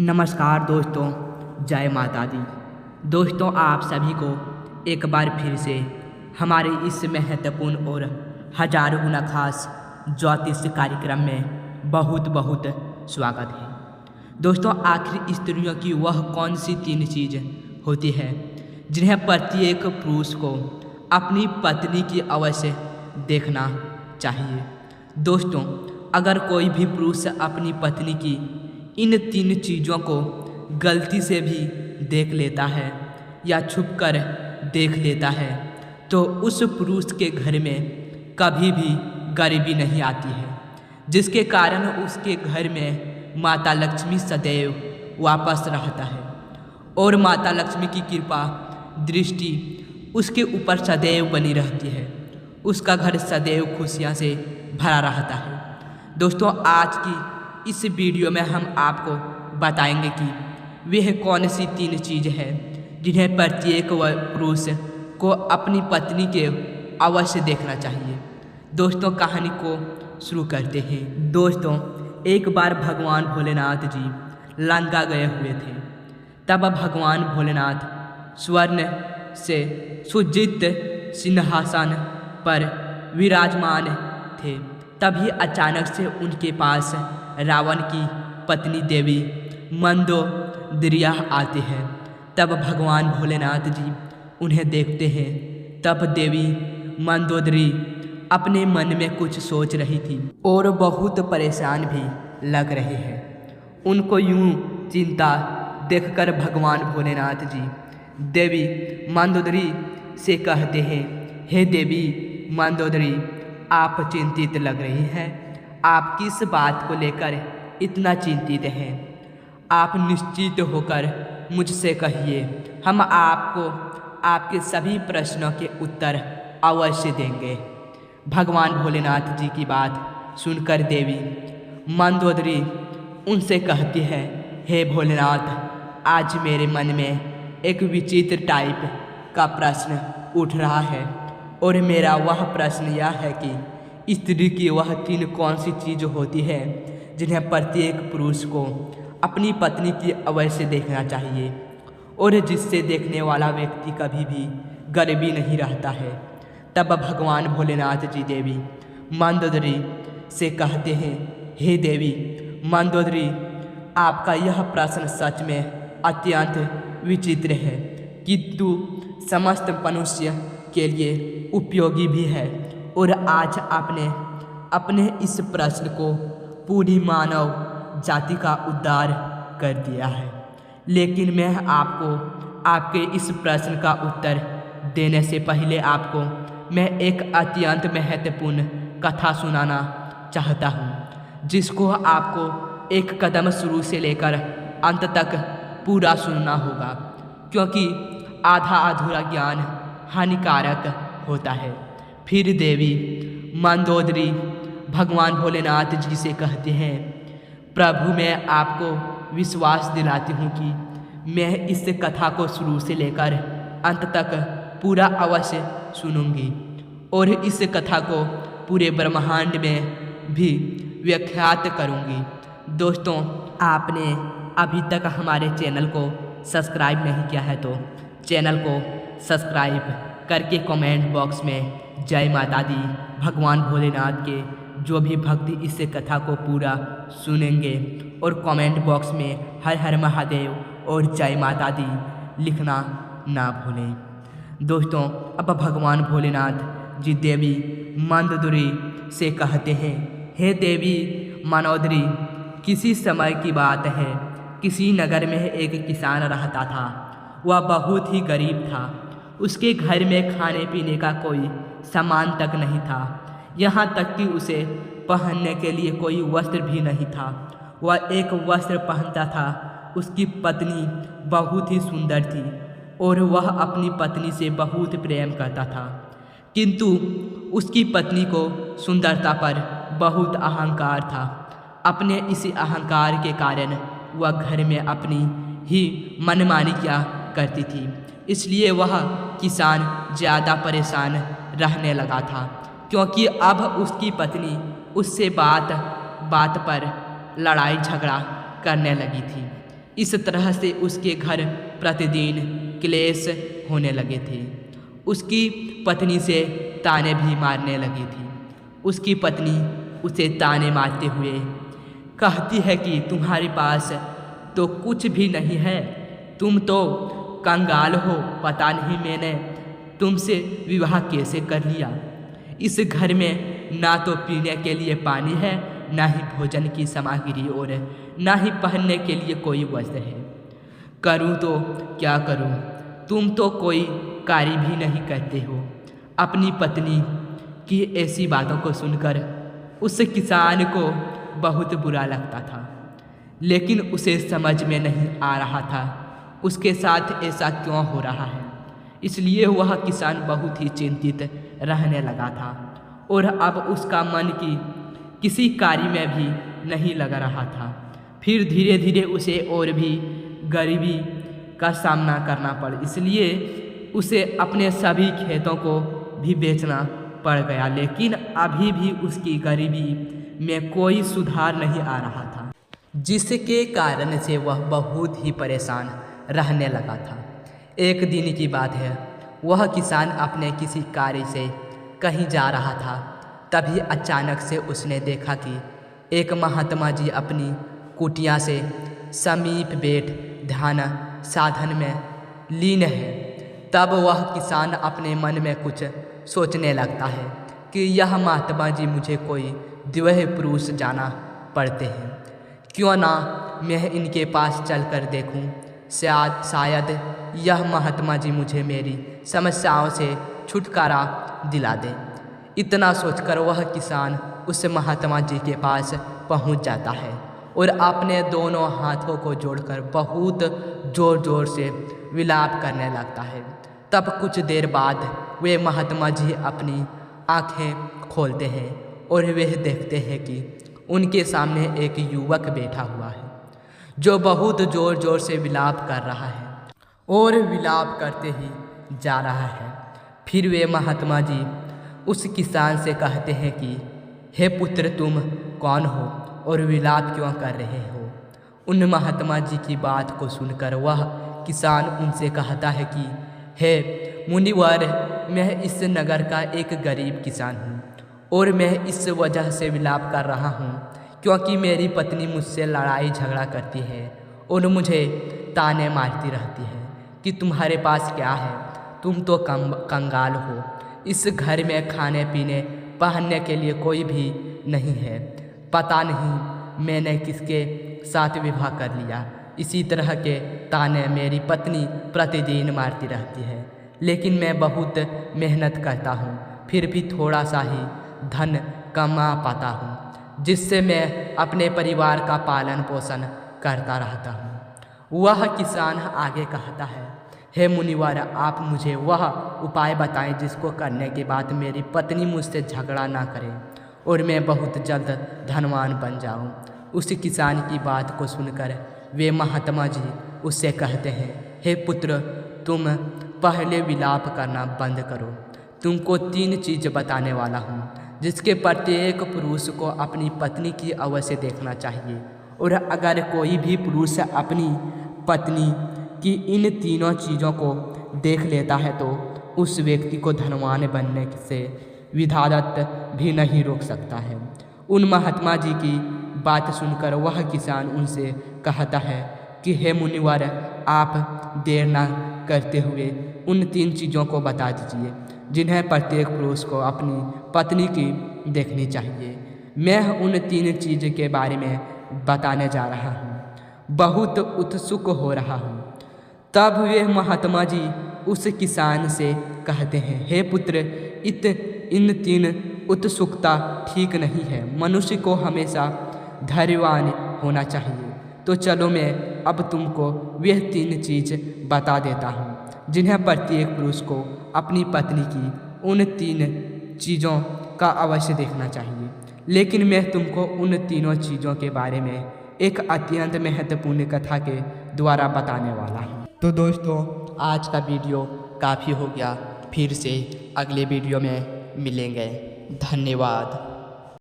नमस्कार दोस्तों, जय माता दी। दोस्तों, आप सभी को एक बार फिर से हमारे इस महत्वपूर्ण और हजारों गुना खास ज्योतिष कार्यक्रम में बहुत बहुत स्वागत है। दोस्तों, आखिर स्त्रियों की वह कौन सी 3 चीज़ होती है जिन्हें प्रत्येक पुरुष को अपनी पत्नी की अवश्य देखना चाहिए। दोस्तों, अगर कोई भी पुरुष अपनी पत्नी की इन 3 चीज़ों को गलती से भी देख लेता है या छुपकर देख लेता है तो उस पुरुष के घर में कभी भी गरीबी नहीं आती है, जिसके कारण उसके घर में माता लक्ष्मी सदैव वापस रहता है और माता लक्ष्मी की कृपा दृष्टि उसके ऊपर सदैव बनी रहती है। उसका घर सदैव खुशियाँ से भरा रहता है। दोस्तों, आज की इस वीडियो में हम आपको बताएंगे कि वह कौन सी 3 चीज़ है जिन्हें प्रत्येक पुरुष को अपनी पत्नी के अवश्य देखना चाहिए। दोस्तों, कहानी को शुरू करते हैं। दोस्तों, एक बार भगवान भोलेनाथ जी लंका गए हुए थे। तब भगवान भोलेनाथ स्वर्ण से सुसज्जित सिंहासन पर विराजमान थे। तभी अचानक से उनके पास रावण की पत्नी देवी मंदोदरिया आती है। तब भगवान भोलेनाथ जी उन्हें देखते हैं। तब देवी मंदोदरी अपने मन में कुछ सोच रही थी और बहुत परेशान भी लग रही है। उनको यूं चिंता देखकर भगवान भोलेनाथ जी देवी मंदोदरी से कहते हैं, हे देवी मंदोदरी, आप चिंतित लग रही हैं। आप किस बात को लेकर इतना चिंतित हैं? आप निश्चित होकर मुझसे कहिए, हम आपको आपके सभी प्रश्नों के उत्तर अवश्य देंगे। भगवान भोलेनाथ जी की बात सुनकर देवी मंदोदरी उनसे कहती है, हे भोलेनाथ, आज मेरे मन में एक विचित्र टाइप का प्रश्न उठ रहा है और मेरा वह प्रश्न यह है कि स्त्री की वह 3 कौन सी चीज़ होती है जिन्हें प्रत्येक पुरुष को अपनी पत्नी की अवश्य देखना चाहिए और जिससे देखने वाला व्यक्ति कभी भी गरीबी नहीं रहता है। तब भगवान भोलेनाथ जी देवी मंदोदरी से कहते हैं, हे देवी मंदोदरी, आपका यह प्रश्न सच में अत्यंत विचित्र है किंतु समस्त मनुष्य के लिए उपयोगी भी है और आज आपने अपने इस प्रश्न को पूरी मानव जाति का उद्धार कर दिया है। लेकिन मैं आपको आपके इस प्रश्न का उत्तर देने से पहले आपको मैं एक अत्यंत महत्वपूर्ण कथा सुनाना चाहता हूँ, जिसको आपको एक कदम शुरू से लेकर अंत तक पूरा सुनना होगा, क्योंकि आधा अधूरा ज्ञान हानिकारक होता है। फिर देवी मंदोदरी भगवान भोलेनाथ जी से कहते हैं, प्रभु, मैं आपको विश्वास दिलाती हूँ कि मैं इस कथा को शुरू से लेकर अंत तक पूरा अवश्य सुनूंगी और इस कथा को पूरे ब्रह्मांड में भी व्याख्यात करूंगी। दोस्तों, आपने अभी तक हमारे चैनल को सब्सक्राइब नहीं किया है तो चैनल को सब्सक्राइब करके कमेंट बॉक्स में जय माता दी भगवान भोलेनाथ के जो भी भक्ति इस कथा को पूरा सुनेंगे और कमेंट बॉक्स में हर हर महादेव और जय माता दी लिखना ना भूलें। दोस्तों, अब भगवान भोलेनाथ जी देवी मंदोदरी से कहते हैं, हे देवी मंदोदरी, किसी समय की बात है, किसी नगर में एक किसान रहता था। वह बहुत ही गरीब था। उसके घर में खाने पीने का कोई सामान तक नहीं था, यहाँ तक कि उसे पहनने के लिए कोई वस्त्र भी नहीं था। वह एक वस्त्र पहनता था। उसकी पत्नी बहुत ही सुंदर थी और वह अपनी पत्नी से बहुत प्रेम करता था, किंतु उसकी पत्नी को सुंदरता पर बहुत अहंकार था। अपने इसी अहंकार के कारण वह घर में अपनी ही मनमानी किया करती थी। इसलिए वह किसान ज़्यादा परेशान रहने लगा था, क्योंकि अब उसकी पत्नी उससे बात बात पर लड़ाई झगड़ा करने लगी थी। इस तरह से उसके घर प्रतिदिन क्लेश होने लगे थे। उसकी पत्नी से ताने भी मारने लगी थी। उसकी पत्नी उसे ताने मारते हुए कहती है कि तुम्हारे पास तो कुछ भी नहीं है, तुम तो कंगाल हो, पता नहीं मैंने तुमसे विवाह कैसे कर लिया। इस घर में ना तो पीने के लिए पानी है, ना ही भोजन की सामग्री और ना ही पहनने के लिए कोई वस्त्र है। करूं तो क्या करूं, तुम तो कोई कार्य भी नहीं करते हो। अपनी पत्नी की ऐसी बातों को सुनकर उस किसान को बहुत बुरा लगता था, लेकिन उसे समझ में नहीं आ रहा था उसके साथ ऐसा क्यों हो रहा है। इसलिए वह किसान बहुत ही चिंतित रहने लगा था और अब उसका मन की किसी कार्य में भी नहीं लग रहा था। फिर धीरे धीरे उसे और भी गरीबी का सामना करना पड़ा, इसलिए उसे अपने सभी खेतों को भी बेचना पड़ गया। लेकिन अभी भी उसकी गरीबी में कोई सुधार नहीं आ रहा था, जिसके कारण से वह बहुत ही परेशान रहने लगा था। एक दिन की बात है, वह किसान अपने किसी कार्य से कहीं जा रहा था। तभी अचानक से उसने देखा कि एक महात्मा जी अपनी कुटिया से समीप बैठ ध्यान साधन में लीन है। तब वह किसान अपने मन में कुछ सोचने लगता है कि यह महात्मा जी मुझे कोई द्विह पुरुष जाना पड़ते हैं, क्यों ना मैं इनके पास चलकर देखूं, शायद यह महात्मा जी मुझे मेरी समस्याओं से छुटकारा दिला दें। इतना सोचकर वह किसान उस महात्मा जी के पास पहुंच जाता है और अपने दोनों हाथों को जोड़कर बहुत ज़ोर ज़ोर से विलाप करने लगता है। तब कुछ देर बाद वे महात्मा जी अपनी आंखें खोलते हैं और वे देखते हैं कि उनके सामने एक युवक बैठा हुआ है जो बहुत ज़ोर ज़ोर से विलाप कर रहा है और विलाप करते ही जा रहा है। फिर वे महात्मा जी उस किसान से कहते हैं कि हे पुत्र, तुम कौन हो और विलाप क्यों कर रहे हो। उन महात्मा जी की बात को सुनकर वह किसान उनसे कहता है कि हे मुनिवर, मैं इस नगर का एक गरीब किसान हूँ और मैं इस वजह से विलाप कर रहा हूँ क्योंकि मेरी पत्नी मुझसे लड़ाई झगड़ा करती है और मुझे ताने मारती रहती है कि तुम्हारे पास क्या है, तुम तो कंगाल हो। इस घर में खाने पीने पहनने के लिए कोई भी नहीं है। पता नहीं मैंने किसके साथ विवाह कर लिया। इसी तरह के ताने मेरी पत्नी प्रतिदिन मारती रहती है, लेकिन मैं बहुत मेहनत करता हूँ, फिर भी थोड़ा सा ही धन कमा पाता हूँ, जिससे मैं अपने परिवार का पालन पोषण करता रहता हूँ। वह किसान आगे कहता है, हे मुनिवर, आप मुझे वह उपाय बताएं जिसको करने के बाद मेरी पत्नी मुझसे झगड़ा ना करे और मैं बहुत जल्द धनवान बन जाऊं। उस किसान की बात को सुनकर वे महात्मा जी उससे कहते हैं, हे पुत्र, तुम पहले विलाप करना बंद करो। तुमको 3 चीज़ बताने वाला हूँ जिसके प्रत्येक पुरुष को अपनी पत्नी की अवश्य देखना चाहिए, और अगर कोई भी पुरुष अपनी पत्नी कि इन तीनों चीज़ों को देख लेता है तो उस व्यक्ति को धनवान बनने से विधाता भी नहीं रोक सकता है। उन महात्मा जी की बात सुनकर वह किसान उनसे कहता है कि हे मुनिवर, आप देर न करते हुए उन 3 चीज़ों को बता दीजिए जिन्हें प्रत्येक पुरुष को अपनी पत्नी की देखनी चाहिए। मैं उन 3 चीज़ के बारे में बताने जा रहा हूँ, बहुत उत्सुक हो रहा हूँ। तब वे महात्मा जी उस किसान से कहते हैं, हे पुत्र, इन 3 उत्सुकता ठीक नहीं है। मनुष्य को हमेशा धैर्यवान होना चाहिए। तो चलो मैं अब तुमको वह 3 चीज़ बता देता हूँ जिन्हें प्रत्येक पुरुष को अपनी पत्नी की उन 3 चीज़ों का अवश्य देखना चाहिए। लेकिन मैं तुमको उन तीनों चीज़ों के बारे में एक अत्यंत महत्वपूर्ण कथा के द्वारा बताने वाला हूँ। तो दोस्तों, आज का वीडियो काफ़ी हो गया, फिर से अगले वीडियो में मिलेंगे। धन्यवाद।